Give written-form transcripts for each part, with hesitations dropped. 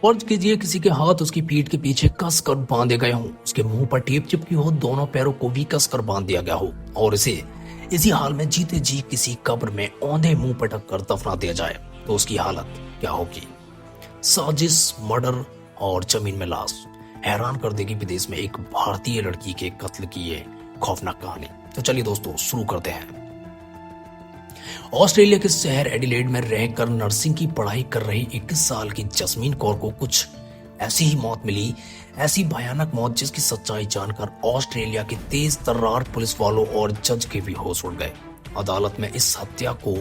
फर्ज कीजिए किसी के हाथ उसकी पीठ के पीछे कस कर बांधे गए हों, उसके मुंह पर टेप चिपकी हो, दोनों पैरों को भी कस कर बांध दिया गया हो और इसे इसी हाल में जीते जी किसी कब्र में औंधे मुंह पटक कर दफना दिया जाए तो उसकी हालत क्या होगी। साजिश, मर्डर और जमीन में लाश हैरान कर देगी विदेश में एक भारतीय लड़की के कत्ल की ये खौफनाक कहानी। तो चलिए दोस्तों शुरू करते हैं। ऑस्ट्रेलिया के शहर एडिलेड में रहकर नर्सिंग की पढ़ाई कर रही 21 साल की जस्मीन कौर को कुछ ऐसी ही मौत मिली, ऐसी भयानक मौत जिसकी सच्चाई जानकर ऑस्ट्रेलिया के तेज तर्रार पुलिस वालों और जज के भी होश उड़ गए। अदालत में इस हत्या को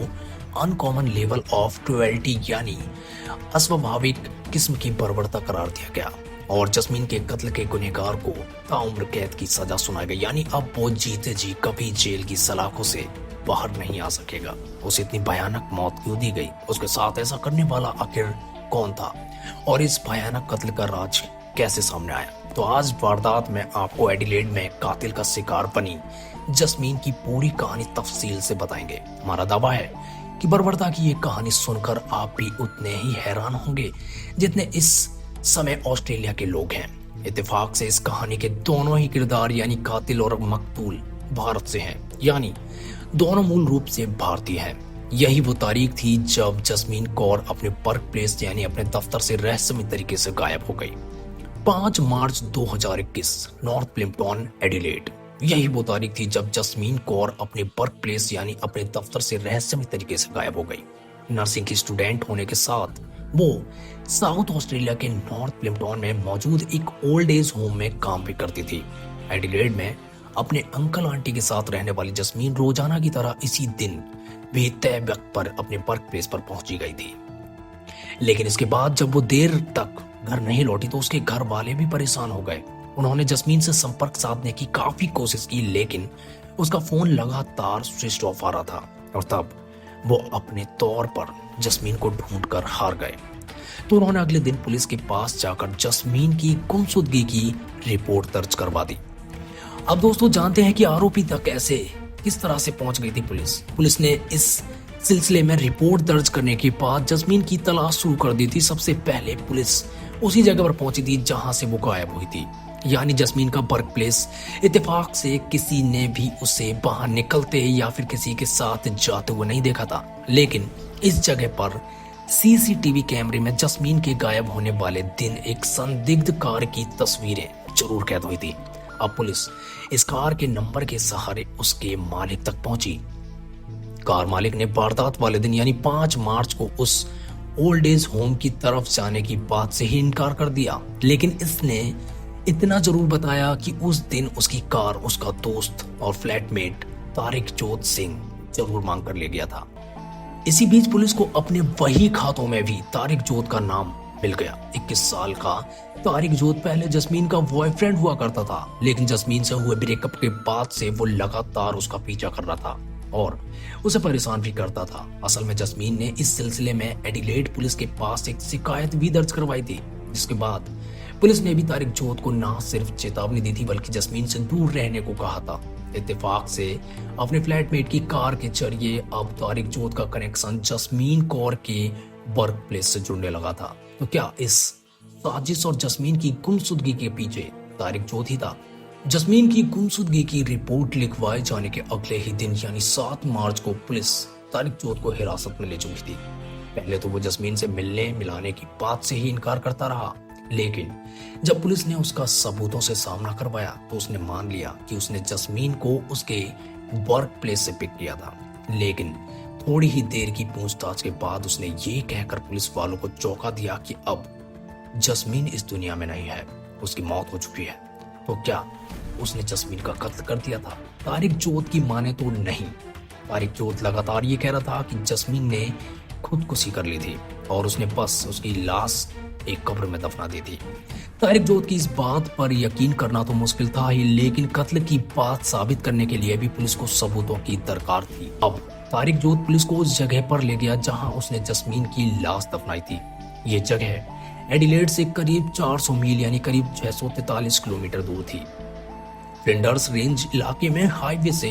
अनकॉमन लेवल ऑफ क्रुएल्टी यानी अस्वाभाविक किस्म की बर्बरता करार दिया गया और जस्मीन के कत्ल के गुनहगार को ताउम्र कैद की सजा सुनाई गई। यानी अब वो जीते जी कभी जेल की सलाखों से बाहर नहीं आ सकेगा। उसे इतनी भयानक मौत क्यों दी गई, उसके साथ ऐसा करने वाला आखिर कौन था और इस भयानक कत्ल का राज कैसे सामने आया। तो आज वारदात में आपको एडिलेड में कातिल का शिकार बनी जस्मीन की पूरी कहानी तफसील से बताएंगे। हमारा दावा है कि बर्बरता की ये कहानी सुनकर आप भी उतने ही हैरान होंगे जितने इस समय ऑस्ट्रेलिया के लोग हैं। इत्तेफाक से इस कहानी के दोनों ही किरदार यानी कातिल और मकतूल भारत से हैं, यानी दोनों मूल रूप से भारतीय हैं। यही वो तारीख थी जब जस्मीन कौर अपने वर्क प्लेस यानी अपने दफ्तर से रहस्यमय तरीके से गायब हो गई। 5 मार्च 2021 नॉर्थ प्लिम्पटन एडिलेड। यही वो तारीख थी जब जस्मीन कौर अपने वर्क प्लेस यानी अपने दफ्तर से रहस्यमय तरीके से गायब हो गई। नर्सिंग की स्टूडेंट होने के साथ वो साउथ ऑस्ट्रेलिया के नॉर्थ प्लिम्पटन में मौजूद एक ओल्ड एज होम में काम भी करती थी। एडिलेड में अपने अंकल आंटी के साथ रहने वाली जस्मीन रोजाना की तरह इसी दिन भी तय वक्त पर अपने वर्क प्लेस पर पहुंची गई थी। लेकिन इसके बाद जब वो देर तक घर नहीं लौटी तो उसके घर वाले भी परेशान हो गए। उन्होंने जस्मीन से संपर्क साधने की काफी कोशिश की लेकिन उसका फोन लगातार स्विच ऑफ आ रहा था और तब वो अपने तौर पर जस्मीन को ढूंढ कर हार गए। तो उन्होंने अगले दिन पुलिस के पास जाकर जस्मीन की गुमशुदगी की रिपोर्ट दर्ज करवा दी। अब दोस्तों जानते हैं कि आरोपी तक ऐसे किस तरह से पहुंच गई थी पुलिस ने इस सिलसिले में रिपोर्ट दर्ज करने के बाद जस्मीन की तलाश शुरू कर दी थी। सबसे पहले पुलिस उसी जगह पर पहुंची थी जहां से वो गायब हुई थी, यानी जस्मीन का वर्क प्लेस। इत्तेफाक से किसी ने भी उसे बाहर निकलते या फिर किसी के साथ जाते हुए नहीं देखा था, लेकिन इस जगह पर सीसीटीवी कैमरे में जस्मीन के गायब होने वाले दिन एक संदिग्ध कार की तस्वीरें जरूर कैद हुई थी। अब पुलिस इस कार के नंबर के सहारे उसके मालिक तक पहुंची। कार मालिक ने वारदात वाले दिन यानी 5 मार्च को उस ओल्ड एज होम की तरफ जाने की बात से ही इनकार कर दिया, लेकिन इसने इतना जरूर बताया कि उस दिन उसकी कार उसका दोस्त और फ्लैटमेट तारिक जोत सिंह जरूर मांग कर ले गया था। इसी बीच पुलिस को अपने वही खातों में भी तारिक जोत का नाम मिल गया। 21 साल का तारिक जोत पहले जस्मीन का बॉयफ्रेंड हुआ करता था, लेकिन जस्मीन से हुए ब्रेकअप के बाद से वो लगातार उसका पीछा कर रहा था और उसे परेशान भी करता था। असल में जस्मीन ने इस सिलसिले में एडिलेड पुलिस के पास एक शिकायत भी दर्ज करवाई थी, जिसके बाद पुलिस ने भी तारिक जोत को न सिर्फ चेतावनी दी थी बल्कि जस्मीन से दूर रहने को कहा था। इत्तेफाक से अपने फ्लैटमेट की कार के जरिए अब तारिक जोत का कनेक्शन जस्मीन कौर के वर्क प्लेस से जुड़ने लगा था। तो क्या इस साजिश और जस्मीन की गुमशुदगी के पीछे तारिक जोत ही था? जस्मीन की गुमशुदगी की रिपोर्ट लिखवाए जाने के अगले ही दिन यानी 7 मार्च को पुलिस तारिक जोत को हिरासत में ले चुकी थी। पहले तो वो जस्मीन से मिलने मिलाने की बात से ही इनकार करता रहा, लेकिन जब पुलिस ने उसका सबूतों से सामना करवाया तो उसने मान लिया कि उसने जस्मीन को उसके वर्क प्लेस से पिक किया था। लेकिन थोड़ी ही देर की पूछताछ के बाद उसने ये कहकर पुलिस वालों को चौंका दिया कि अब जस्मीन इस दुनिया में नहीं है, उसकी मौत हो चुकी है। तो क्या उसने जस्मीन का कत्ल कर दिया था? तारिक जोत की माने तो नहीं। तारिक जोत लगातार ये कह रहा था कि जस्मीन ने खुदकुशी कर ली थी और उसने बस उसकी लाश एक कब्र में दफना दी थी। तारिक जोत की इस बात पर यकीन करना तो मुश्किल था ही, लेकिन कत्ल की बात साबित करने के लिए भी पुलिस को सबूतों की दरकार थी। अब तारिक जोत पुलिस को उस जगह पर ले गया जहां उसने जस्मीन की लाश दफनाई थी। ये जगह एडिलेड से करीब 400 मील यानी करीब 643 किलोमीटर दूर थी। फ्लिंडर्स रेंज इलाके में हाईवे से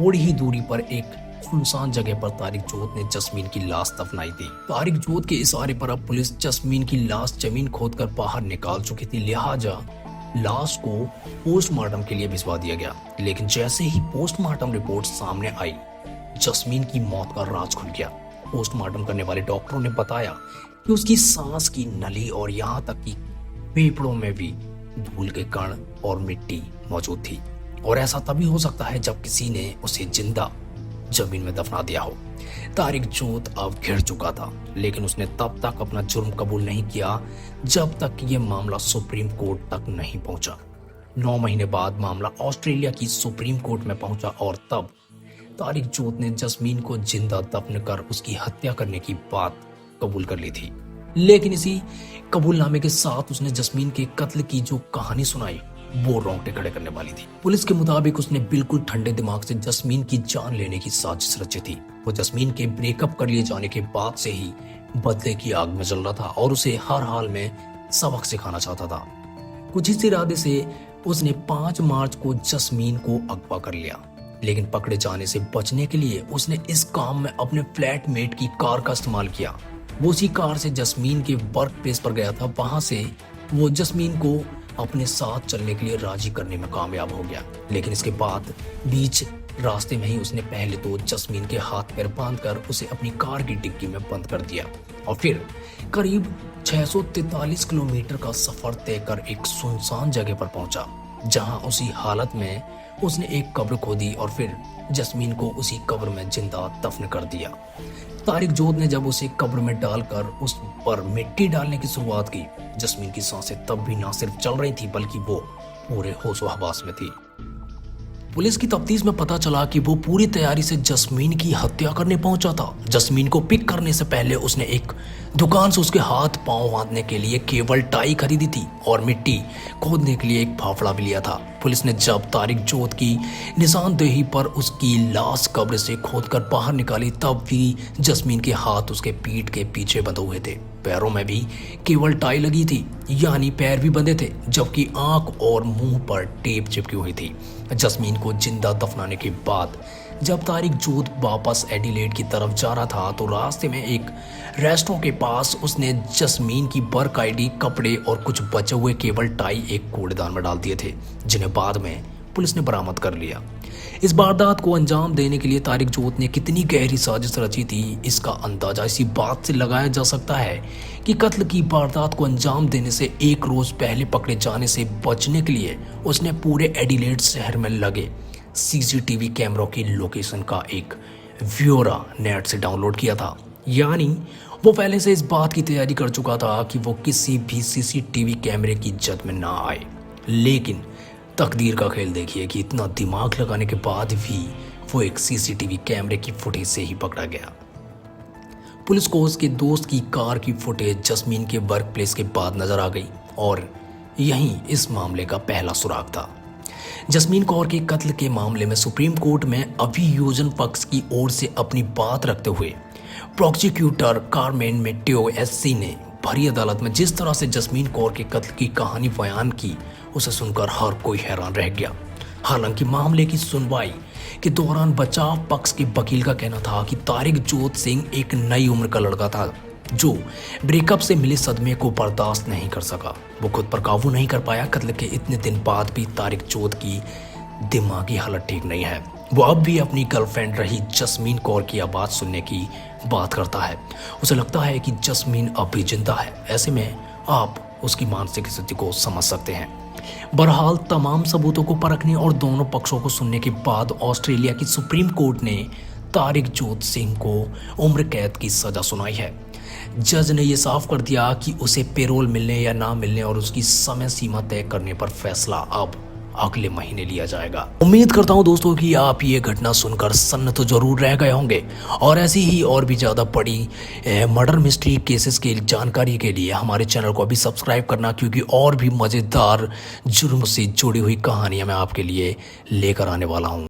थोड़ी ही दूरी पर एक सुनसान जगह पर तारिक जोत ने जस्मीन की लाश दफनाई थी। तारिक जोत के इशारे पर अब पुलिस जस्मीन की लाश जमीन खोदकर बाहर निकाल चुकी थी, लिहाजा लाश को पोस्टमार्टम के लिए भिजवा दिया गया। लेकिन जैसे ही पोस्टमार्टम रिपोर्ट सामने आई, जस्मीन की मौत का राज खुल गया। पोस्टमार्टम करने वाले डॉक्टरों ने बताया कि उसकी सांस की नली और यहाँ तक कि फेफड़ों में भी धूल के कण और मिट्टी मौजूद थी, और ऐसा तभी हो सकता है जब किसी ने उसे जिंदा जमीन में दफना दिया हो। तारिक जोत अब घिर चुका था, लेकिन उसने तब तक अपना जुर्म कबूल नहीं किया जब तक कि यह मामला सुप्रीम कोर्ट तक नहीं पहुंचा। 9 महीने बाद मामला ऑस्ट्रेलिया की सुप्रीम कोर्ट में पहुंचा और तब तारिक जोत ने जस्मीन को जिंदा दफन कर उसकी हत्या करने की बात कबूल कर ली थी। लेकिन इसी कबूलनामे के साथ उसने जस्मीन के कत्ल की जो कहानी सुनाई वो रोंगटे खड़े करने वाली थी। पुलिस के मुताबिक उसने बिल्कुल ठंडे दिमाग से जस्मीन की जान लेने की साजिश रची थी। वो जस्मीन के ब्रेकअप कर लिए जाने के बाद से ही बदले की आग में जल रहा था और उसे हर हाल में सबक सिखाना चाहता था। कुछ इस इरादे से उसने 5 मार्च को जस्मीन को अगवा कर लिया, लेकिन पकड़े जाने से बचने के लिए उसने इस काम में अपने फ्लैटमेट की कार का इस्तेमाल किया। वो उसी कार से जस्मीन के वर्क प्लेस पर गया था। वहां से वो जस्मीन को अपने साथ चलने के लिए राजी करने में कामयाब हो गया, लेकिन इसके बाद बीच रास्ते में ही उसने पहले तो जस्मीन के हाथ पैर बांधकर उसे अपनी कार की डिग्गी में बंद कर दिया और फिर करीब 643 किलोमीटर का सफर तय कर एक सुनसान जगह पर पहुंचा, जहां उसी हालत में उसने एक कब्र खोदी और फिर जस्मीन को उसी कब्र में जिंदा दफन कर दिया। तारिक जोत ने जब उसे कब्र में डालकर उस पर मिट्टी डालने की शुरुआत की, जस्मीन की सांसें तब भी ना सिर्फ चल रही थी बल्कि वो पूरे होशो हवास में थी। पुलिस की तफ्तीश में पता चला कि वो पूरी तैयारी से जस्मीन की हत्या करने पहुंचा था। जस्मीन को पिक करने से पहले उसने एक दुकान से उसके हाथ पांव बांधने के लिए केवल टाई खरीदी थी और मिट्टी खोदने के लिए एक फाफड़ा भी लिया था। पुलिस ने जब तारिक जोत की निशानदेही पर उसकी लाश कब्र से खोदकर बाहर निकाली, तब भी जस्मीन के हाथ उसके पीठ के पीछे बंधे हुए थे। पैरों में भी केवल टाई लगी थी, यानी पैर भी बंधे थे, जबकि आंख और मुंह पर टेप चिपकी हुई थी। जस्मीन को जिंदा दफनाने के बाद जब तारिक जोत वापस एडिलेड की तरफ जा रहा था तो रास्ते में एक रेस्टोरेंट के पास उसने जस्मीन की वर्क आईडी, कपड़े और कुछ बचे हुए केबल टाई एक कूड़ेदान में डाल दिए थे, जिन्हें बाद में पुलिस ने बरामद कर लिया। इस वारदात को अंजाम देने के लिए तारिक जोत ने कितनी गहरी साजिश रची थी, इसका अंदाजा इसी बात से लगाया जा सकता है कि कत्ल की वारदात को अंजाम देने से एक रोज पहले पकड़े जाने से बचने के लिए उसने पूरे एडिलेड शहर में लगे सीसीटीवी कैमरों की लोकेशन का एक ब्यौरा नेट से डाउनलोड किया था। यानी वो पहले से इस बात की तैयारी कर चुका था कि वो किसी भी सीसीटीवी कैमरे की जद में ना आए। लेकिन तकदीर का खेल देखिए कि इतना दिमाग लगाने के बाद भी वो एक सीसीटीवी कैमरे की फुटेज से ही पकड़ा गया। पुलिस को उसके दोस्त की कार की फुटेज जस्मीन के वर्क प्लेस के बाद नजर आ गई और यही इस मामले का पहला सुराग था। जस्मीन कौर के कत्ल के मामले में सुप्रीम कोर्ट में अभियोजन पक्ष की ओर से अपनी बात रखते हुए प्रोसिक्यूटर कार्मेन मेटेओ एससी ने भरी अदालत में जिस तरह से जस्मीन कौर के कत्ल की कहानी बयान की, उसे सुनकर हर कोई हैरान रह गया। हालांकि मामले की सुनवाई के दौरान बचाव पक्ष के वकील का कहना था कि तारिक जोत सिंह एक नई उम्र का लड़का था जो ब्रेकअप से मिले सदमे को बर्दाश्त नहीं कर सका। वो खुद पर काबू नहीं कर पाया। कत्ल के इतने दिन बाद भी तारिक जोत की दिमागी हालत ठीक नहीं है। वो अब भी अपनी गर्लफ्रेंड रही जस्मीन कौर की आवाज़ सुनने की बात करता है। उसे लगता है कि जस्मीन अब भी जिंदा है। ऐसे में आप उसकी मानसिक स्थिति को समझ सकते हैं। बहरहाल तमाम सबूतों को परखने और दोनों पक्षों को सुनने के बाद ऑस्ट्रेलिया की सुप्रीम कोर्ट ने तारिक जोत सिंह को उम्र कैद की सजा सुनाई है। जज ने यह साफ कर दिया कि उसे पेरोल मिलने या ना मिलने और उसकी समय सीमा तय करने पर फैसला अब अगले महीने लिया जाएगा। उम्मीद करता हूं दोस्तों कि आप ये घटना सुनकर सन्न तो जरूर रह गए होंगे और ऐसी ही और भी ज़्यादा बड़ी मर्डर मिस्ट्री केसेस की जानकारी के लिए हमारे चैनल को अभी सब्सक्राइब करना, क्योंकि और भी मज़ेदार जुर्म से जुड़ी हुई कहानियां मैं आपके लिए लेकर आने वाला हूं।